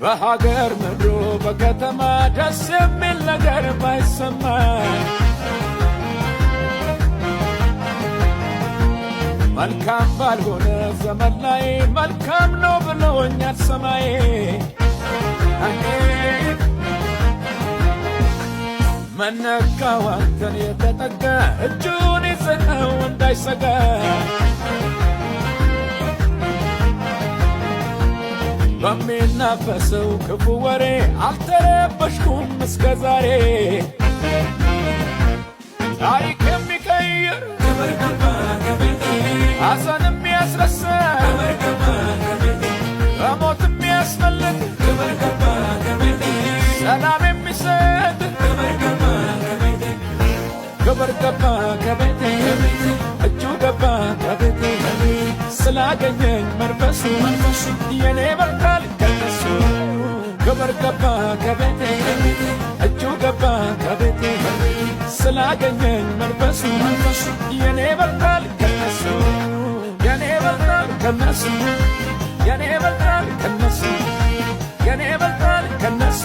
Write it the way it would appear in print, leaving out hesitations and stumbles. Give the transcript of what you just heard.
በሀገር ምድሩ በከተማ ደስ የሚል ነገር ባይሰማ መልካም ባልሆነ ዘመን ላይ መልካም ነው ብሎኛል ሰማይ። መነካው አንተን የተጠጋ እጁን ይዘኸው እንዳይሰጋ በሚናፈሰው ክፉ ወሬ አልተረበሽኩም እስከ ዛሬ። ታሪክ የሚቀይር ሐዘን የሚያስረሳ በሞት የሚያስመልጥ ሰላም የሚሰጥ ክብር ገባ ከቤቴ እጁ ገባ ከቤቴ ስላገኘኝ መንፈሱ የኔ በልጣል ከነሱ ክብር ገባ ከቤቴ እጁ ገባ ከቤቴ ስላገኘኝ መንፈሱ የኔ በልጣል ከነሱ የኔ በልጣል ከነሱ የኔ በልጣል ከነሱ የኔ በልጣል ከነሱ